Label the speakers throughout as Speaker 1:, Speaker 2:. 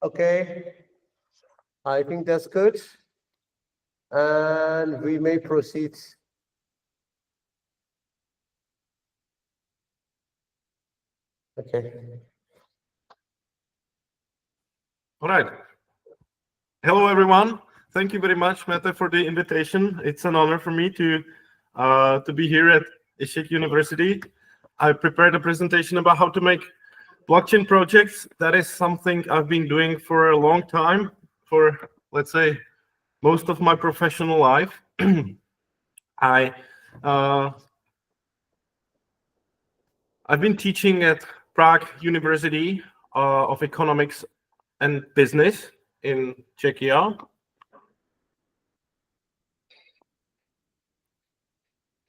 Speaker 1: Okay, I think that's good. And we may proceed. Okay.
Speaker 2: All right. Hello, everyone. Thank you very much, Mete, for the invitation. It's an honor for me to be here at Işık University. I prepared a presentation about how to make blockchain projects. That is something I've been doing for a long time, for, let's say, most of my professional life. I've been teaching at Prague University of Economics and Business in Czechia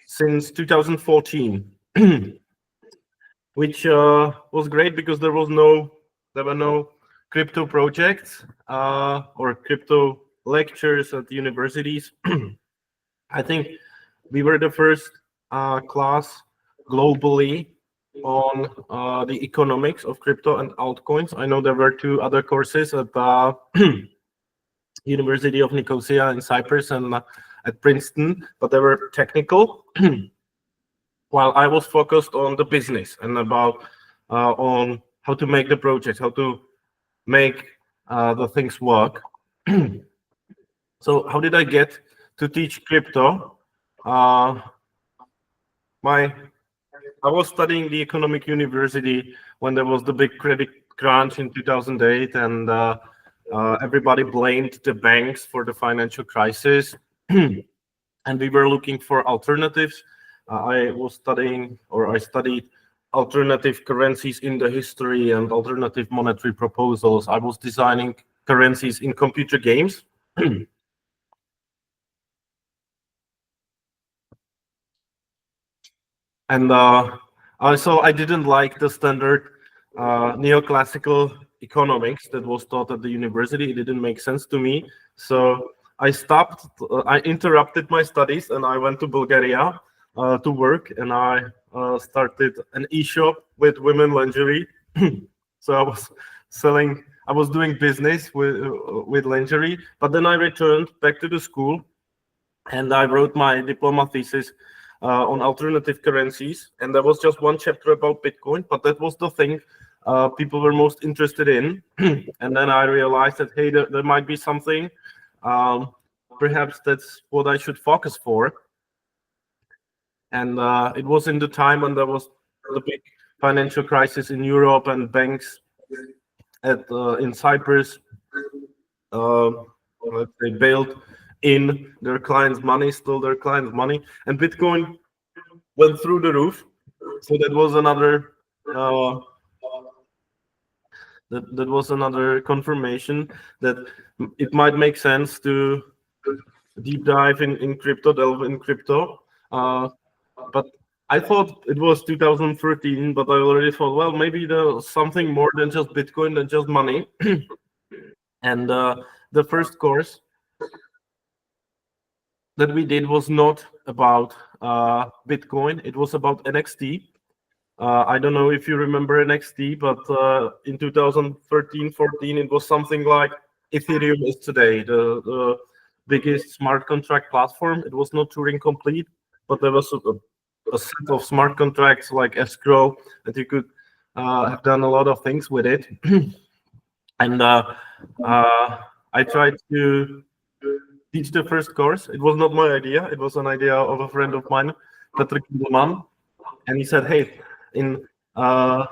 Speaker 2: since 2014, which was great because there were no crypto projects or crypto lectures at the universities. I think we were the first class globally on the economics of crypto and altcoins. I know there were two other courses at University of Nicosia in Cyprus and at Princeton, but they were technical. While I was focused on the business and about on how to make the projects, how to make the things work. So how did I get to teach crypto? I was studying the economic university when there was the big credit crunch in 2008, and everybody blamed the banks for the financial crisis. And we were looking for alternatives. I studied alternative currencies in the history and alternative monetary proposals. I was designing currencies in computer games. And also, I didn't like the standard neoclassical economics that was taught at the university. It didn't make sense to me. So I stopped, I interrupted my studies, and I went to Bulgaria to work, and I started an e-shop with women lingerie. So I was doing business with lingerie, but then I returned back to the school, and I wrote my diploma thesis on alternative currencies, and there was just one chapter about Bitcoin, but that was the thing people were most interested in. And then I realized that, hey, there might be something, perhaps that's what I should focus for. And it was in the time when there was the big financial crisis in Europe, and banks in Cyprus, they bailed in their clients' money, stole their clients' money, and Bitcoin went through the roof. So that was another that was another confirmation that it might make sense to deep dive in crypto, delve in crypto. But I thought it was 2013, but I already thought, well, maybe there's something more than just Bitcoin, than just money. And the first course that we did was not about Bitcoin. It was about NXT. I don't know if you remember NXT, but in 2013-14, it was something like Ethereum is today, the biggest smart contract platform. It was not Turing complete, but there was a set of smart contracts like escrow that you could have done a lot of things with it. And I tried to teach the first course. It was not my idea. It was an idea of a friend of mine, Petr Kindelman. And he said, hey, in a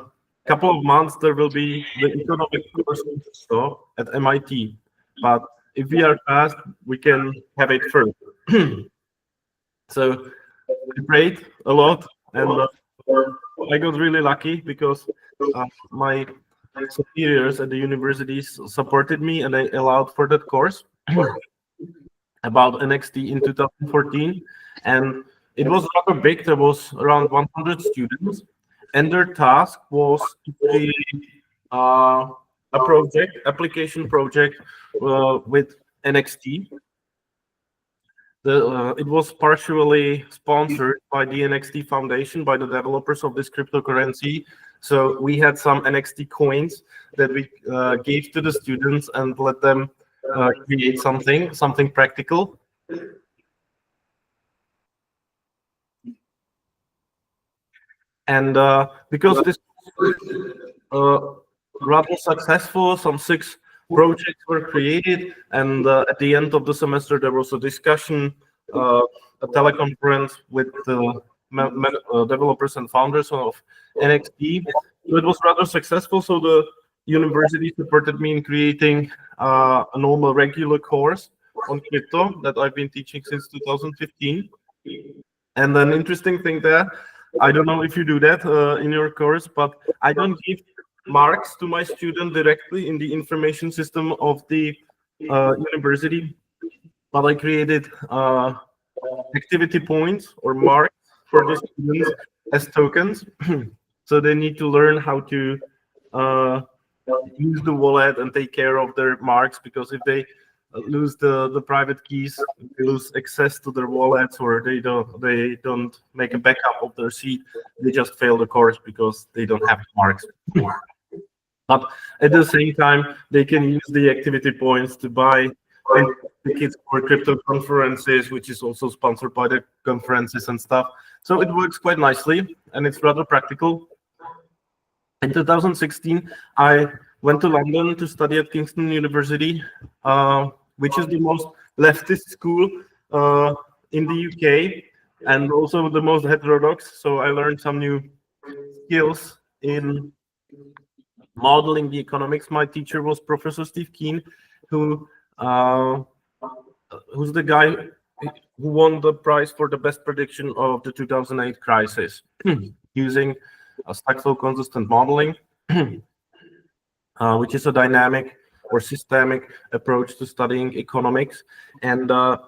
Speaker 2: couple of months, there will be the economic course at MIT. But if we are fast, we can have it first. So I prayed a lot, and I got really lucky because my superiors at the universities supported me, and they allowed for that course about NXT in 2014. And it was rather big. There was around 100 students, and their task was to create a application project with NXT. It was partially sponsored by the NXT Foundation, by the developers of this cryptocurrency. So we had some NXT coins that we gave to the students and let them create something practical. And because this rather successful, some 6 projects were created, and at the end of the semester there was a discussion, a teleconference with the developers and founders of NXT. So it was rather successful. So the university supported me in creating a normal regular course on crypto that I've been teaching since 2015. And an interesting thing there, I don't know if you do that in your course, but I don't give marks to my student directly in the information system of the university, but I created activity points or marks for the students as tokens. So they need to learn how to use the wallet and take care of their marks, because if they lose the private keys, they lose access to their wallets, or they don't make a backup of their seed, they just fail the course because they don't have marks. But at the same time, they can use the activity points to buy tickets for crypto conferences, which is also sponsored by the conferences and stuff. So it works quite nicely, and it's rather practical. In 2016, I went to London to study at Kingston University, which is the most leftist school in the UK, and also the most heterodox. So I learned some new skills in modeling the economics. My teacher was Professor Steve Keen, who's the guy who won the prize for the best prediction of the 2008 crisis using a stack flow consistent modeling, which is a dynamic or systemic approach to studying economics. And I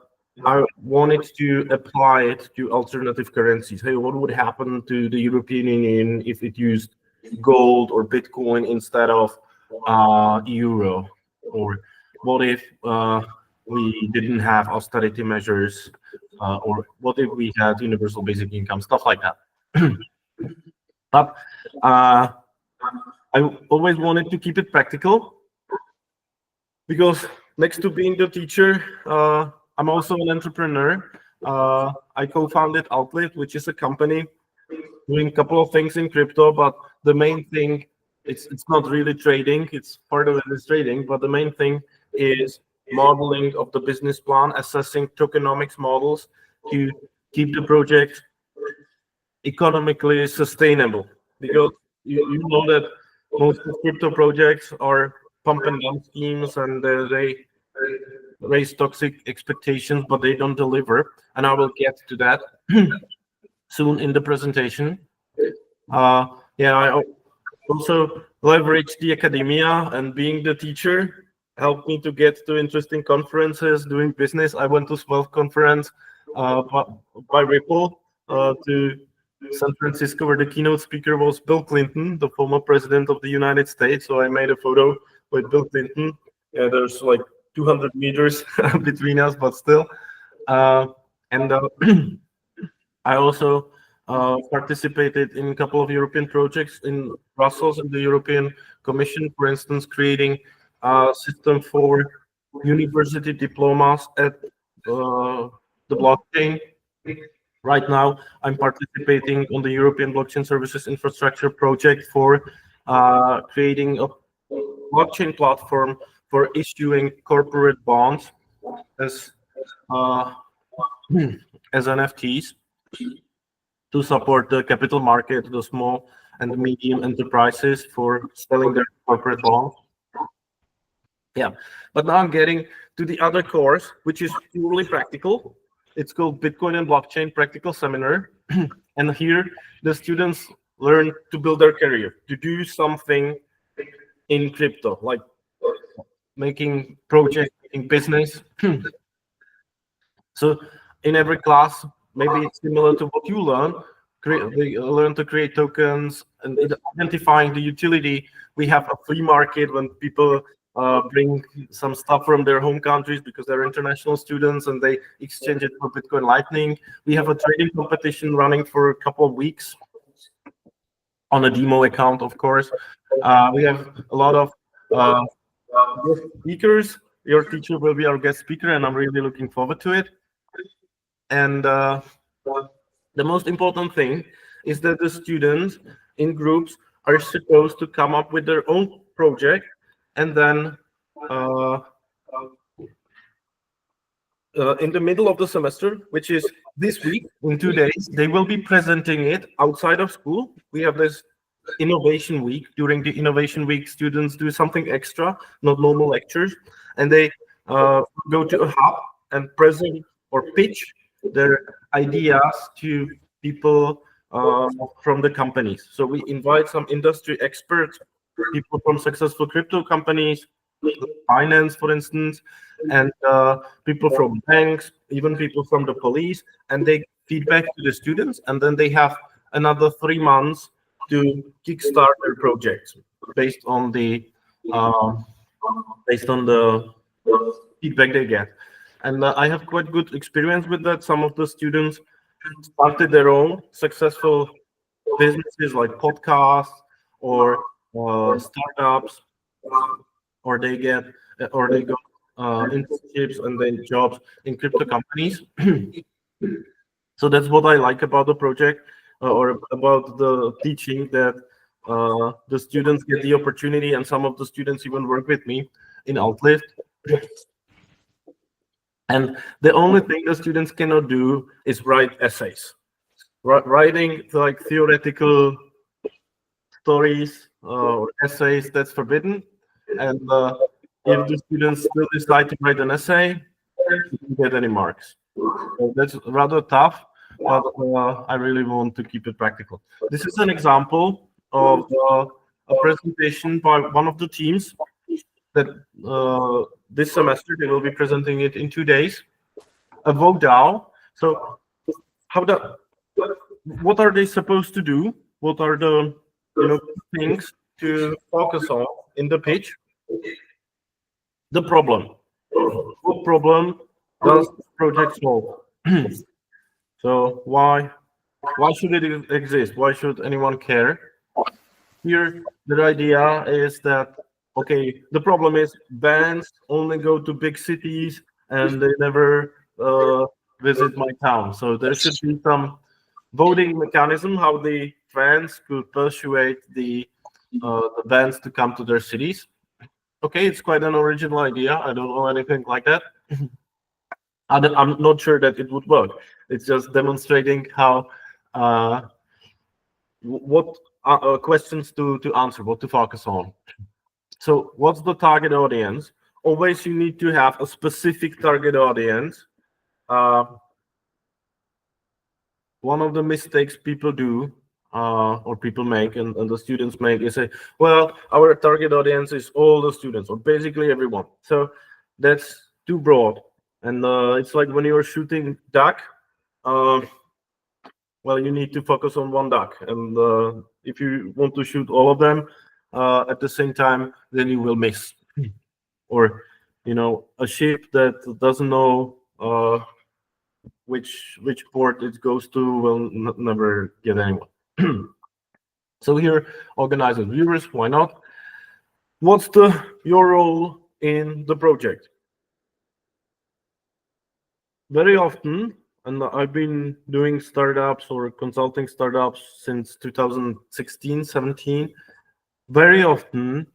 Speaker 2: wanted to apply it to alternative currencies. Hey, what would happen to the European Union if it used gold or Bitcoin instead of euro? Or what if we didn't have austerity measures? Or what if we had universal basic income? Stuff like that. But I always wanted to keep it practical, because next to being the teacher, I'm also an entrepreneur. I co-founded Outlet, which is a company doing a couple of things in crypto, but the main thing, it's not really trading. It's part of it is trading, but the main thing is modeling of the business plan, assessing tokenomics models to keep the project economically sustainable. Because you know that most of crypto projects are pump and dump schemes, and they raise toxic expectations, but they don't deliver. And I will get to that soon in the presentation. Yeah, I also leverage the academia, and being the teacher helped me to get to interesting conferences doing business. I went to Swell conference by Ripple to San Francisco, where the keynote speaker was Bill Clinton, the former president of the United States. So I made a photo with Bill Clinton. Yeah, there's like 200 meters between us, but still. And I also participated in a couple of European projects in Brussels and the European Commission, for instance, creating a system for university diplomas at the blockchain. Right now, I'm participating on the European Blockchain Services Infrastructure project for creating a blockchain platform for issuing corporate bonds as NFTs to support the capital market, the small and medium enterprises for selling their corporate bonds. Yeah, but now I'm getting to the other course, which is purely practical. It's called Bitcoin and Blockchain Practical Seminar. And here the students learn to build their career, to do something in crypto, like making projects, making business. So in every class, maybe it's similar to what you learn. They learn to create tokens and identifying the utility. We have a free market when people bring some stuff from their home countries because they're international students and they exchange it for Bitcoin Lightning. We have a trading competition running for a couple of weeks. on a demo account, of course. We have a lot of guest speakers. Your teacher will be our guest speaker, and I'm really looking forward to it. And the most important thing is that the students in groups are supposed to come up with their own project, and then in the middle of the semester, which is this week, in 2 days, they will be presenting it outside of school. We have this innovation week. During the innovation week, students do something extra, not normal lectures, and they go to a hub and present or pitch their ideas to people from the companies. So we invite some industry experts, people from successful crypto companies, finance, for instance, and people from banks, even people from the police, and they feedback to the students, and then they have another 3 months to kickstart their projects based on the feedback they get. And I have quite good experience with that. Some of the students started their own successful businesses like podcasts or startups, or they got internships and then jobs in crypto companies. So that's what I like about the project, or about the teaching, that the students get the opportunity, and some of the students even work with me in Outlift. And the only thing the students cannot do is write essays. Writing like theoretical stories or essays, that's forbidden. And if the students still decide to write an essay, you don't get any marks. So that's rather tough, but I really want to keep it practical. This is an example of a presentation by one of the teams that this semester they will be presenting it in 2 days. A VODAO. So what are they supposed to do? What are the things to focus on in the pitch? The problem. What problem does the project solve? So why should it exist? Why should anyone care? Here, the idea is that, okay, the problem is bands only go to big cities and they never visit my town. So there should be some voting mechanism how the fans could persuade the bands to come to their cities. Okay, it's quite an original idea. I don't know anything like that. I'm not sure that it would work. It's just demonstrating how what questions to answer, what to focus on. So what's the target audience? Always you need to have a specific target audience. One of the mistakes people do or people make and the students make is say, well, our target audience is all the students or basically everyone. So that's too broad. And it's like when you're shooting duck, well, you need to focus on one duck. And if you want to shoot all of them at the same time, then you will miss. Or, a ship that doesn't know which port it goes to will never get anyone. So here, organizers, viewers, why not? What's your role in the project? Very often, and I've been doing startups or consulting startups since 2016, 17. Very often,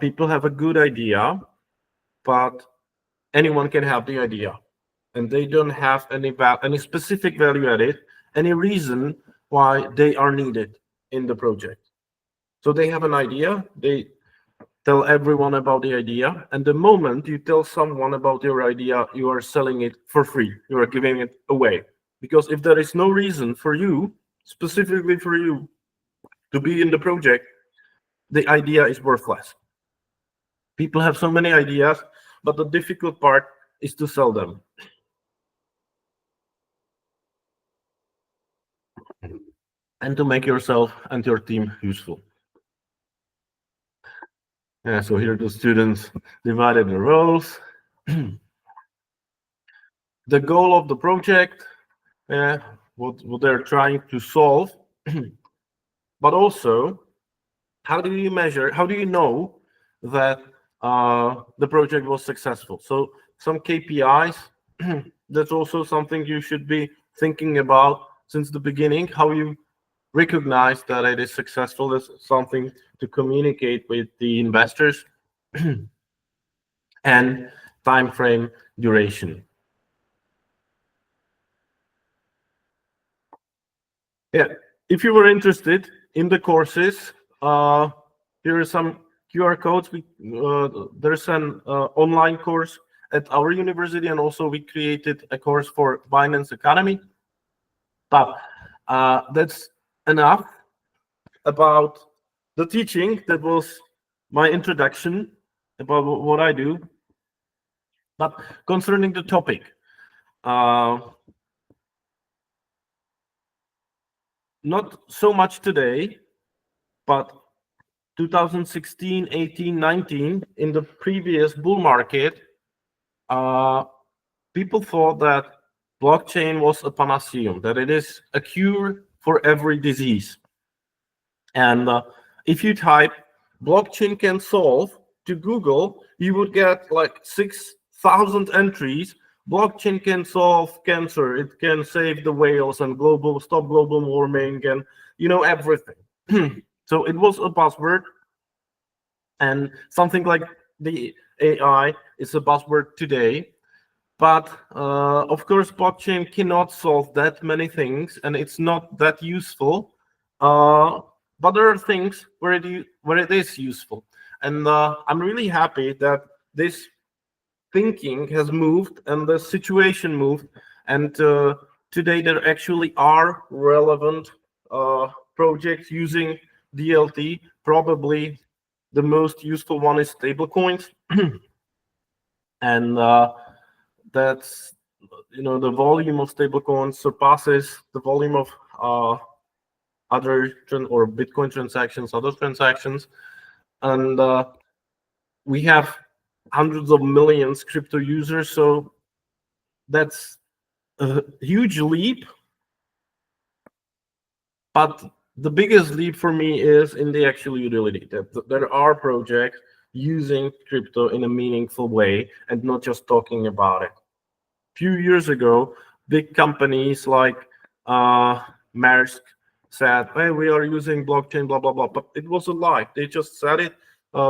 Speaker 2: people have a good idea, but anyone can have the idea, and they don't have any specific value added, any reason why they are needed in the project. So they have an idea, they tell everyone about the idea, and the moment you tell someone about your idea, you are selling it for free. You are giving it away. Because if there is no reason for you, specifically for you, to be in the project, the idea is worthless. People have so many ideas, but the difficult part is to sell them. And to make yourself and your team useful. Yeah, so here the students divided the roles. The goal of the project, what they're trying to solve. but also how do you measure, how do you know that the project was successful? So some KPIs, that's also something you should be thinking about since the beginning. How you recognize that it is successful is something to communicate with the investors. And time frame duration. Yeah, if you were interested in the courses, here are some QR codes. There's an online course at our university, and also we created a course for Binance Academy. But that's enough about the teaching. That was my introduction about what I do. But concerning the topic, not so much today, but 2016, 18, 19, in the previous bull market, people thought that blockchain was a panacea, that it is a cure for every disease. And if you type blockchain can solve to Google, you would get like 6,000 entries. Blockchain can solve cancer, it can save the whales and stop global warming, and everything. So it was a buzzword, and something like the AI is a buzzword today. But of course, blockchain cannot solve that many things, and it's not that useful. But there are things where it is useful, and I'm really happy that this thinking has moved and the situation moved, and today there actually are relevant projects using DLT. Probably the most useful one is stablecoins, and that's the volume of stablecoins surpasses the volume of other or Bitcoin transactions, other transactions, and we have hundreds of millions crypto users, so that's a huge leap. But the biggest leap for me is in the actual utility, that there are projects using crypto in a meaningful way and not just talking about it. A few years ago, big companies like Maersk said, hey, we are using blockchain, blah, blah, blah. But it was a lie. They just said it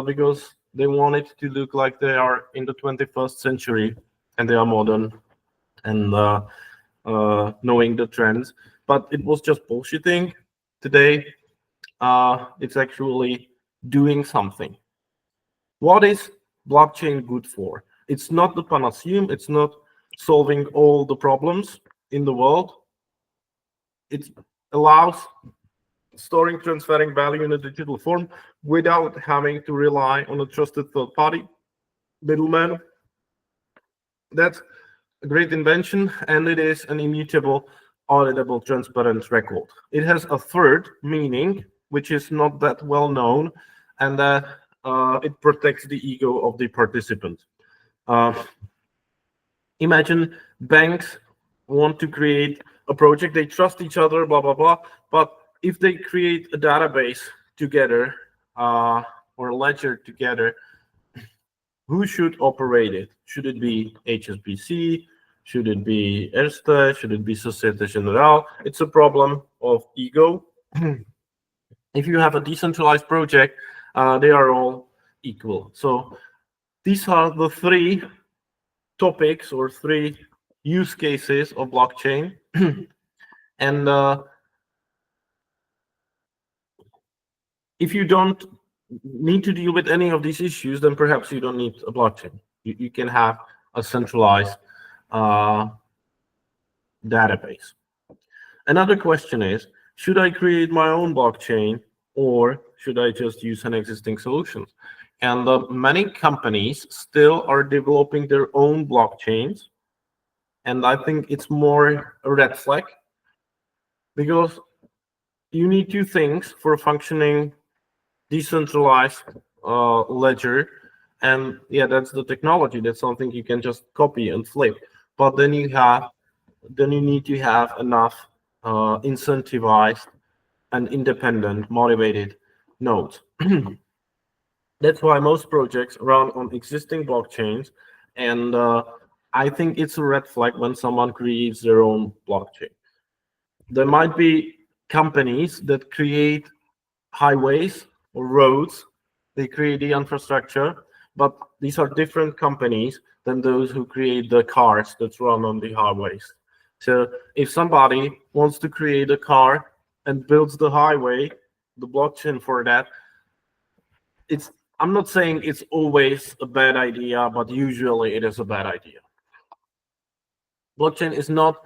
Speaker 2: because they wanted to look like they are in the 21st century and they are modern and knowing the trends. But it was just bullshitting. Today, it's actually doing something. What is blockchain good for? It's not the panacea. It's not solving all the problems in the world. It allows storing, transferring value in a digital form without having to rely on a trusted third-party middleman. That's a great invention, and it is an immutable, auditable, transparent record. It has a third meaning, which is not that well known, and that it protects the ego of the participant. Imagine banks want to create a project, they trust each other, blah, blah, blah. But if they create a database together or a ledger together, who should operate it? Should it be HSBC? Should it be Erste? Should it be Societe Generale? It's a problem of ego. If you have a decentralized project, they are all equal. So these are the three topics or three use cases of blockchain. And if you don't need to deal with any of these issues, then perhaps you don't need a blockchain. You can have a centralized database. Another question is, should I create my own blockchain or should I just use an existing solution? And many companies still are developing their own blockchains. And I think it's more a red flag, because you need two things for a functioning decentralized ledger. And yeah, that's the technology. That's something you can just copy and flip. But then you need to have enough incentivized and independent, motivated nodes. That's why most projects run on existing blockchains, and I think it's a red flag when someone creates their own blockchain. There might be companies that create highways or roads, they create the infrastructure, but these are different companies than those who create the cars that run on the highways. So if somebody wants to create a car and builds the highway, the blockchain for that, I'm not saying it's always a bad idea, but usually it is a bad idea. Blockchain is not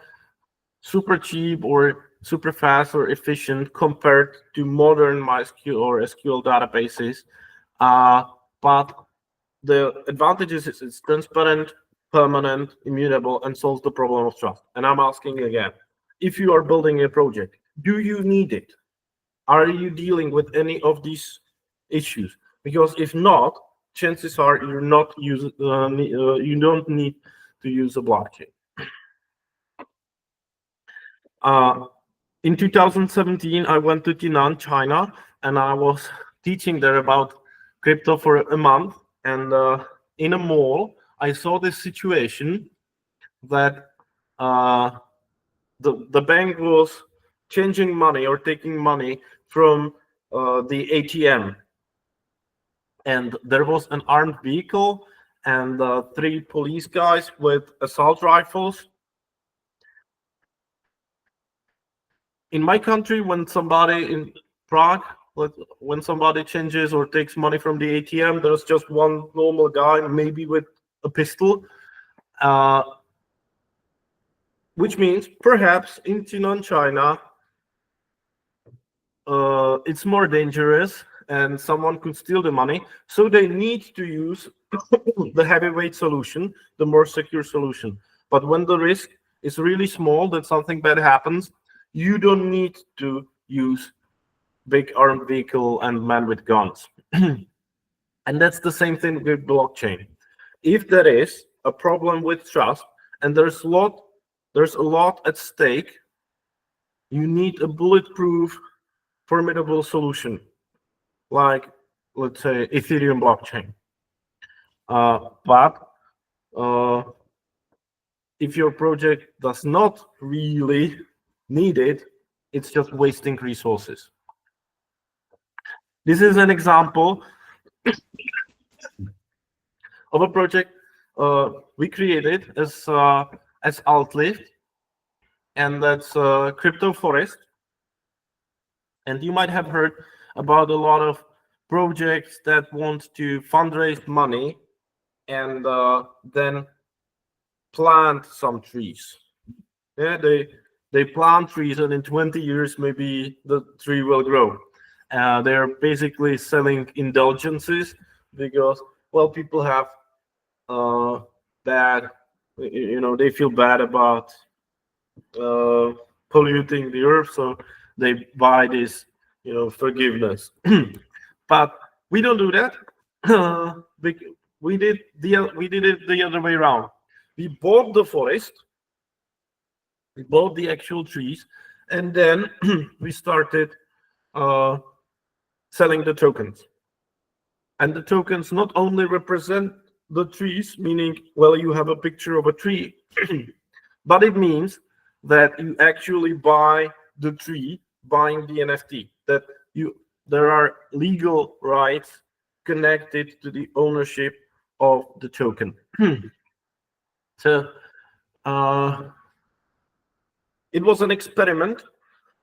Speaker 2: super cheap or super fast or efficient compared to modern MySQL or SQL databases, but the advantages is it's transparent, permanent, immutable, and solves the problem of trust. And I'm asking again, if you are building a project, do you need it? Are you dealing with any of these issues? Because if not, chances are you're not using. You don't need to use a blockchain. In 2017, I went to Jinan, China, and I was teaching there about crypto for a month. And in a mall, I saw this situation that the bank was changing money or taking money from the ATM. And there was an armed vehicle and 3 police guys with assault rifles. In my country, when somebody in Prague, when somebody changes or takes money from the ATM, there's just one normal guy, maybe with a pistol, which means perhaps in Jinan, China, it's more dangerous and someone could steal the money. So they need to use the heavyweight solution, the more secure solution. But when the risk is really small that something bad happens, you don't need to use big armed vehicle and man with guns. And that's the same thing with blockchain. If there is a problem with trust and there's a lot at stake, you need a bulletproof, formidable solution, like, let's say, Ethereum blockchain. But if your project does not really need it, it's just wasting resources. This is an example of a project we created as Altlift, and that's Crypto Forest. And you might have heard about a lot of projects that want to fundraise money and then plant some trees. Yeah, they plant trees, and in 20 years, maybe the tree will grow. They're basically selling indulgences because, well, people have bad, they feel bad about polluting the earth, so they buy this, forgiveness. But we don't do that. We did it the other way around. We bought the forest, we bought the actual trees, and then we started selling the tokens. And the tokens not only represent the trees, meaning, well, you have a picture of a tree, but it means that you actually buy the tree, buying the NFT, that there are legal rights connected to the ownership of the token. So it was an experiment,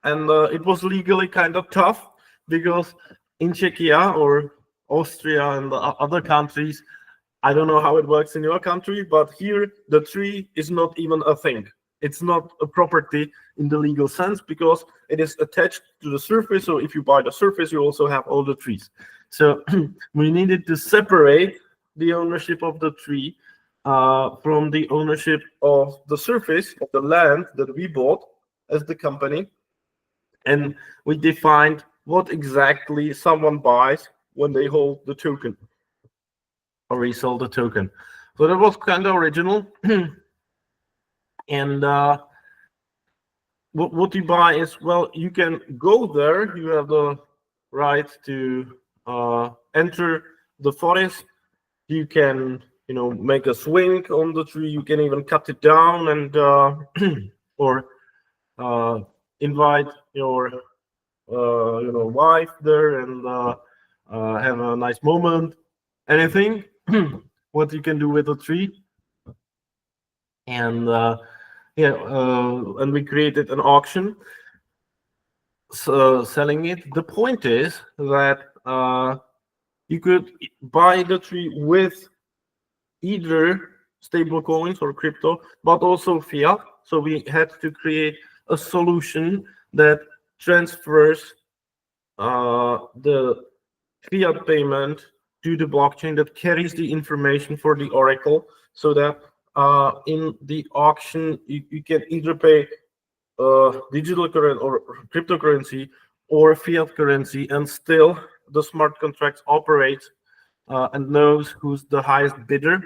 Speaker 2: and it was legally kind of tough because in Czechia or Austria and the other countries, I don't know how it works in your country, but here the tree is not even a thing. It's not a property in the legal sense because it is attached to the surface. So if you buy the surface, you also have all the trees. So we needed to separate the ownership of the tree from the ownership of the surface of the land that we bought as the company. And we defined what exactly someone buys when they hold the token or resell the token. So that was kind of original. And what you buy is, well, you can go there. You have the right to enter the forest. You can, make a swing on the tree. You can even cut it down and or invite your wife there and have a nice moment. Anything what you can do with a tree. And and we created an auction selling it. The point is that you could buy the tree with either stable coins or crypto, but also fiat. So we had to create a solution that transfers the fiat payment to the blockchain, that carries the information for the oracle, so that in the auction you can either pay digital currency or cryptocurrency or fiat currency, and still the smart contracts operates and knows who's the highest bidder.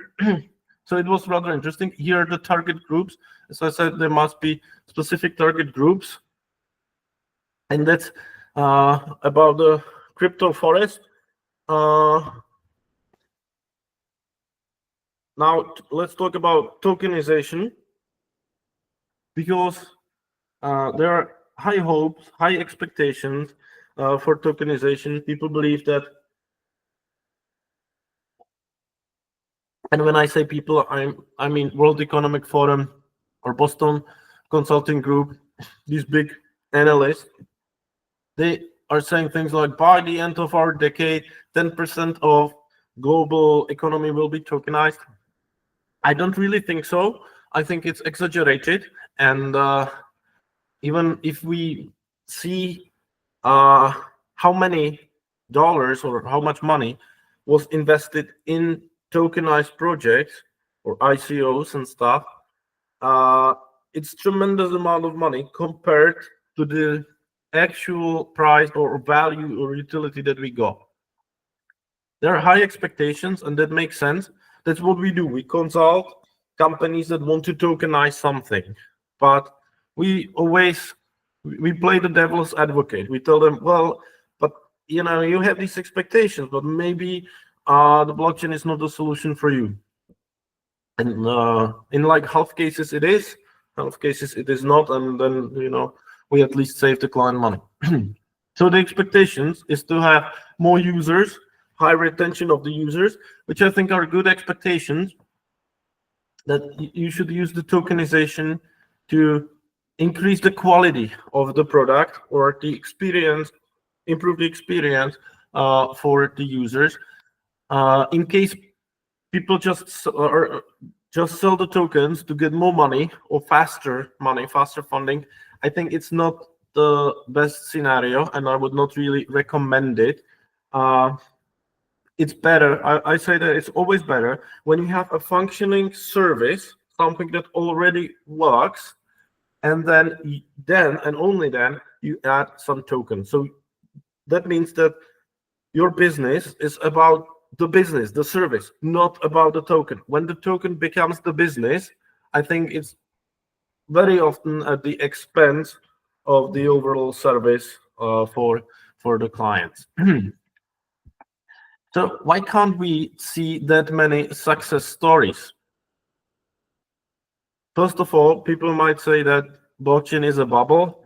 Speaker 2: So it was rather interesting. Here are the target groups. As I said, there must be specific target groups, and that's about the crypto forest. Now let's talk about tokenization, because there are high hopes, high expectations for tokenization. People believe that, and when I say people, I mean World Economic Forum or Boston Consulting Group, these big analysts, they are saying things like, by the end of our decade, 10% of global economy will be tokenized. I don't really think so. I think it's exaggerated. And even if we see how many dollars or how much money was invested in tokenized projects or ICOs and stuff, it's tremendous amount of money compared to the actual price or value or utility that we got. There are high expectations, and that makes sense. That's what we do. We consult companies that want to tokenize something, but we play the devil's advocate. We tell them, well, but you have these expectations, but maybe the blockchain is not the solution for you. And in like half cases it is, half cases it is not, and then we at least save the client money. So the expectations is to have more users, high retention of the users, which I think are good expectations, that you should use the tokenization to increase the quality of the product or the experience, improve the experience for the users. In case people just sell the tokens to get more money or faster funding, I think it's not the best scenario, and I would not really recommend it. It's better, I say that it's always better when you have a functioning service, something that already works, and then and only then you add some tokens. So that means that your business is about the business, the service, not about the token. When the token becomes the business, I think it's very often at the expense of the overall service for the clients. So why can't we see that many success stories? First of all, people might say that blockchain is a bubble.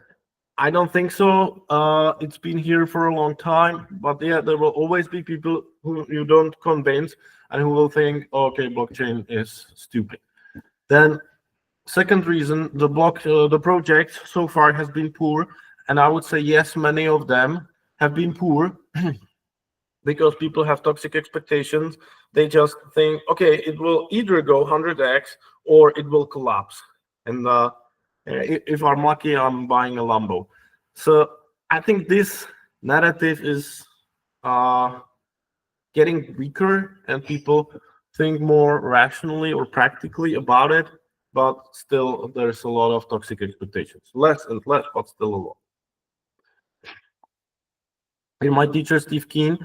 Speaker 2: I don't think so. It's been here for a long time, but yeah, there will always be people who you don't convince and who will think, okay, blockchain is stupid. Then, second reason, the project so far has been poor, and I would say yes, many of them have been poor because people have toxic expectations. They just think, okay, it will either go 100x or it will collapse, and if I'm lucky, I'm buying a Lambo. So I think this narrative is getting weaker, and people think more rationally or practically about it, but still there's a lot of toxic expectations. Less and less, but still a lot. And my teacher, Steve Keen,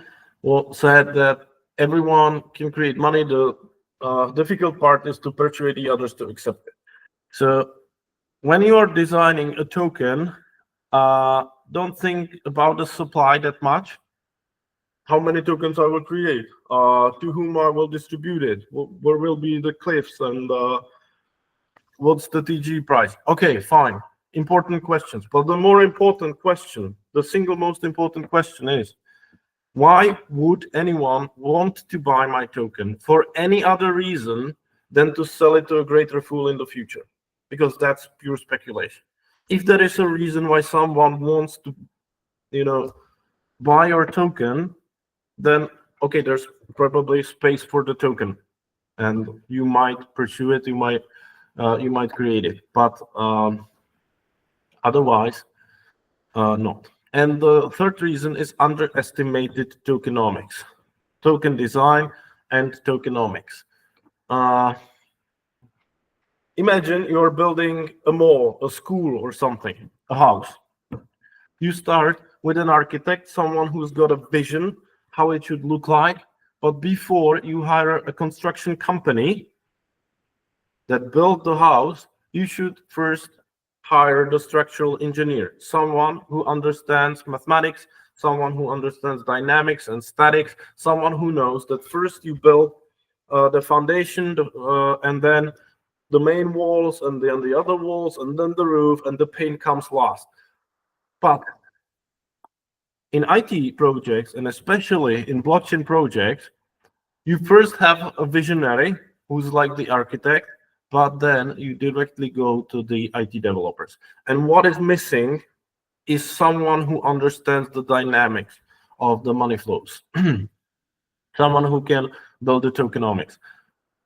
Speaker 2: said that everyone can create money. The difficult part is to persuade the others to accept it. So when you are designing a token, don't think about the supply that much. How many tokens I will create? To whom I will distribute it? Where will be the cliffs, and what's the TG price? Okay, fine. Important questions. But the more important question, the single most important question is, why would anyone want to buy my token for any other reason than to sell it to a greater fool in the future? Because that's pure speculation. If there is a reason why someone wants to, buy your token, then okay, there's probably space for the token, and you might pursue it. You might create it, but otherwise, not. And the third reason is underestimated tokenomics, token design, and tokenomics. Imagine you're building a mall, a school, or something, a house. You start with an architect, someone who's got a vision how it should look like, but before you hire a construction company that built the house, you should first hire the structural engineer, someone who understands mathematics, someone who understands dynamics and statics, someone who knows that first you build the foundation, and then the main walls, and then the other walls, and then the roof, and the paint comes last. But in IT projects, and especially in blockchain projects, you first have a visionary who's like the architect, but then you directly go to the IT developers. And what is missing is someone who understands the dynamics of the money flows, someone who can build the tokenomics.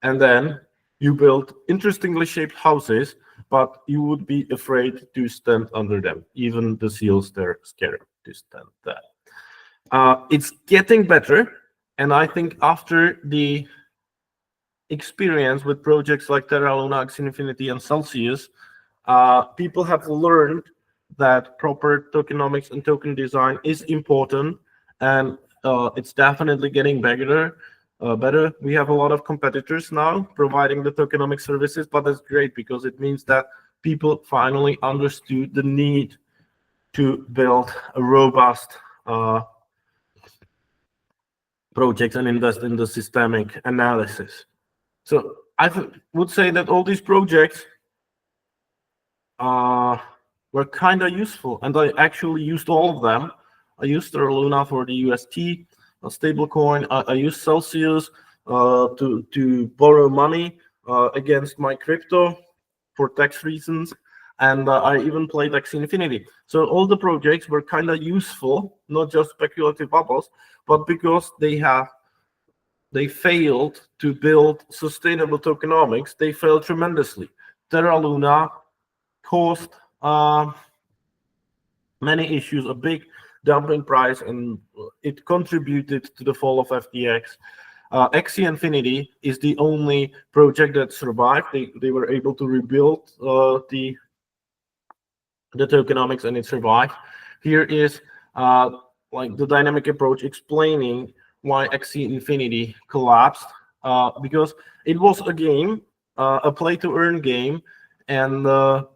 Speaker 2: And then you build interestingly shaped houses, but you would be afraid to stand under them. Even the seals, they're scared to stand there. It's getting better, and I think after the experience with projects like Terra Luna, Axie Infinity, and Celsius, people have learned that proper tokenomics and token design is important, and it's definitely getting better. We have a lot of competitors now providing the tokenomic services, but that's great because it means that people finally understood the need to build a robust project and invest in the systemic analysis. So I would say that all these projects were kind of useful, and I actually used all of them. I used Terra Luna for the UST, a stablecoin. I used Celsius to borrow money against my crypto for tax reasons, and I even played Axie Infinity. So all the projects were kind of useful, not just speculative bubbles, but because they failed to build sustainable tokenomics, they failed tremendously. Terra Luna caused many issues, a big dump in price, and it contributed to the fall of FTX. Axie Infinity is the only project that survived. They were able to rebuild the tokenomics, and it survived. Here is like the dynamic approach explaining why Axie Infinity collapsed, because it was a game, a play-to-earn game, and the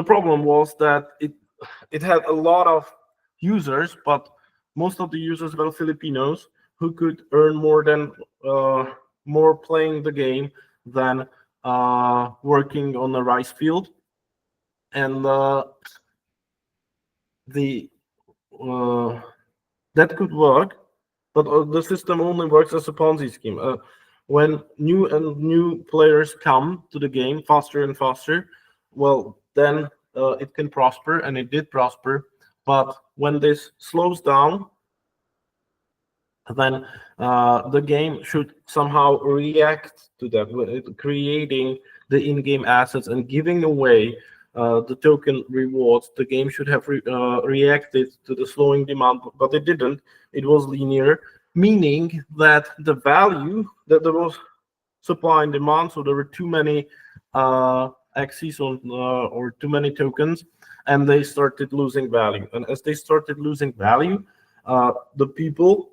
Speaker 2: problem was that it had a lot of users, but most of the users were Filipinos who could earn more playing the game than working on a rice field, and that could work, but the system only works as a Ponzi scheme. When new players come to the game faster and faster, well, then it can prosper, and it did prosper. But when this slows down, then the game should somehow react to that, creating the in-game assets and giving away the token rewards. The game should have reacted to the slowing demand, but it didn't. It was linear, meaning that the value, that there was supply and demand, so there were too many axes or too many tokens, and they started losing value. And as they started losing value, the people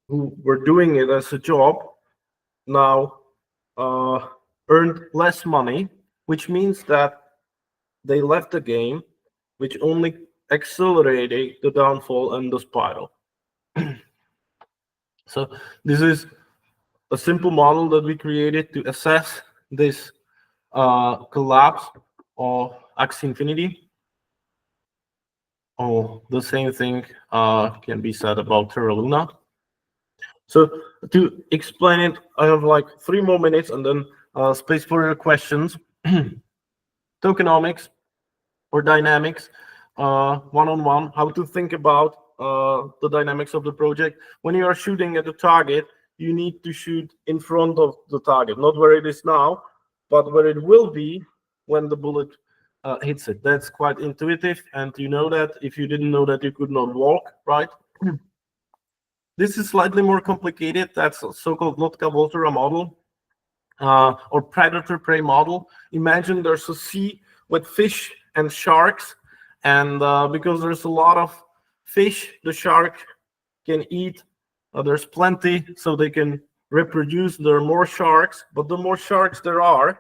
Speaker 2: who were doing it as a job now earned less money, which means that they left the game, which only accelerated the downfall and the spiral. So this is a simple model that we created to assess this collapse of Axie Infinity. Oh, the same thing can be said about Terra Luna. So to explain it, I have like 3 more minutes and then space for your questions. Tokenomics or dynamics, one-on-one, how to think about the dynamics of the project. When you are shooting at the target, you need to shoot in front of the target, not where it is now, but where it will be when the bullet hits it. That's quite intuitive, and you know that. If you didn't know that, you could not walk, right? This is slightly more complicated. That's a so-called Lotka-Volterra model, or predator-prey model. Imagine there's a sea with fish and sharks, and because there's a lot of fish, the shark can eat. There's plenty, so they can reproduce. There are more sharks, but the more sharks there are,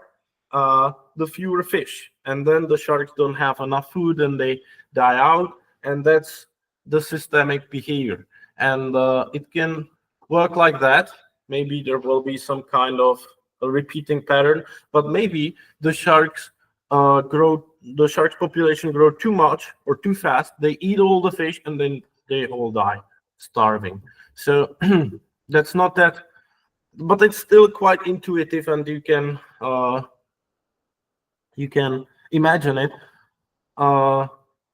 Speaker 2: the fewer fish, and then the sharks don't have enough food and they die out, and that's the systemic behavior. And it can work like that. Maybe there will be some kind of a repeating pattern, but maybe the sharks the shark population grow too much or too fast. They eat all the fish and then they all die starving. So that's not that, but it's still quite intuitive, and you can imagine it.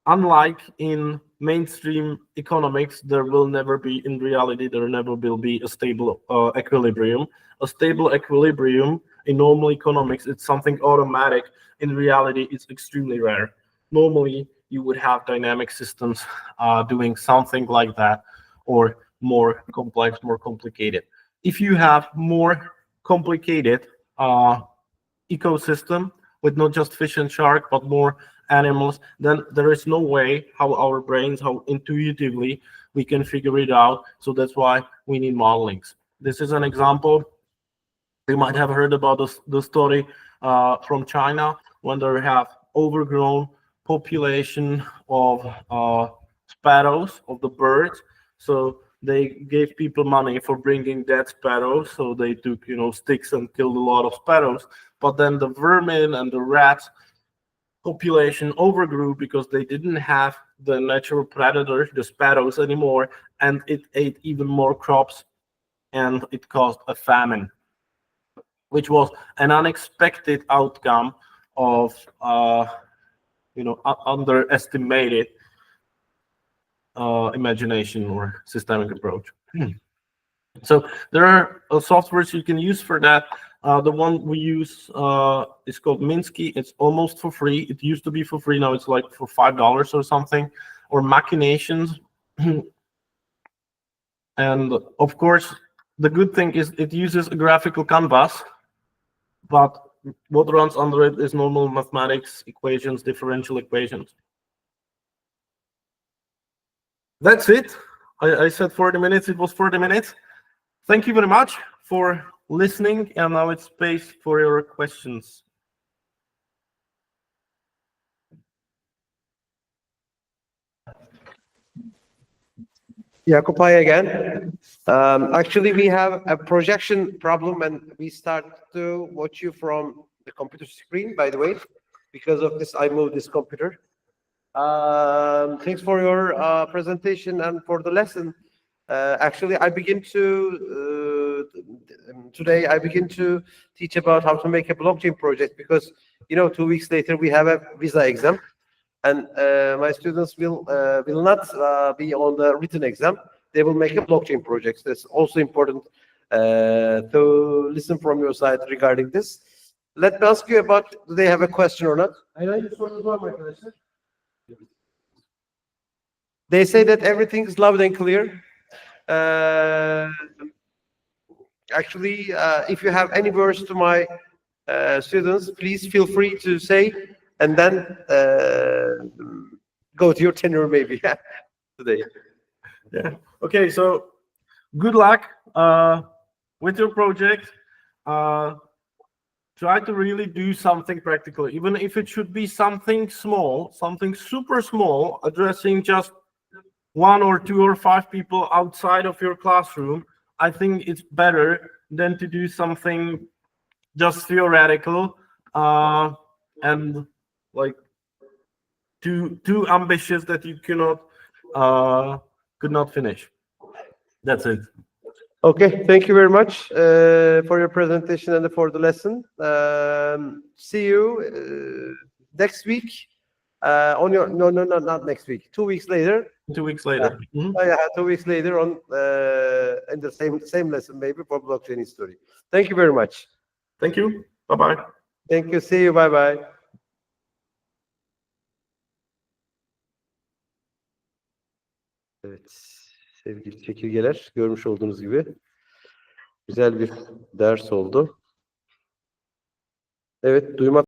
Speaker 2: Unlike in mainstream economics, there will never be, in reality, there never will be a stable equilibrium. A stable equilibrium in normal economics, it's something automatic. In reality, it's extremely rare. Normally, you would have dynamic systems doing something like that, or more complex, more complicated. If you have more complicated ecosystem with not just fish and shark, but more animals, then there is no way how our brains, how intuitively we can figure it out. So that's why we need modelings. This is an example. You might have heard about the story from China, when they have overgrown population of sparrows, of the birds. So they gave people money for bringing dead sparrows. So they took, sticks and killed a lot of sparrows. But then the vermin and the rats population overgrew because they didn't have the natural predator, the sparrows, anymore, and it ate even more crops, and it caused a famine, which was an unexpected outcome of underestimated imagination or systemic approach. So there are softwares you can use for that. The one we use is called Minsky. It's almost for free. It used to be for free. Now it's like for $5 or something. Or Machinations. And of course, the good thing is it uses a graphical canvas, but what runs under it is normal mathematics equations, differential equations. That's it. I said 40 minutes. It was 40 minutes. Thank you very much for listening, and now it's space for your questions.
Speaker 1: Jakub, hi again. Actually, we have a projection problem, and we start to watch you from the computer screen, by the way. Because of this, I moved this computer. Thanks for your presentation and for the lesson. Actually, today I begin to teach about how to make a blockchain project, because 2 weeks later we have a visa exam, and my students will not be on the written exam. They will make a blockchain project. That's also important to listen from your side regarding this. Let me ask you about, do they have a question or not? They say that everything is loud and clear. Actually, if you have any words to my students, please feel free to say, and then go to your tenure maybe today.
Speaker 2: Yeah. Okay. So good luck with your project. try to really do something practical, even if it should be something small, something super small, addressing just 1 or 2 or 5 people outside of your classroom. I think it's better than to do something just theoretical and like too ambitious that you could not finish. That's it.
Speaker 1: Okay, thank you very much for your presentation and for the lesson. See you next week on your not next week. 2 weeks later.
Speaker 2: 2 weeks later. Mhm.
Speaker 1: Yeah, 2 weeks later on in the same lesson maybe for blockchain history. Thank you very much.
Speaker 2: Thank you. Bye bye.
Speaker 1: Thank you. See you. Bye bye. Evet, sevgili çekirgeler, görmüş olduğunuz gibi güzel bir ders oldu. Evet, duymak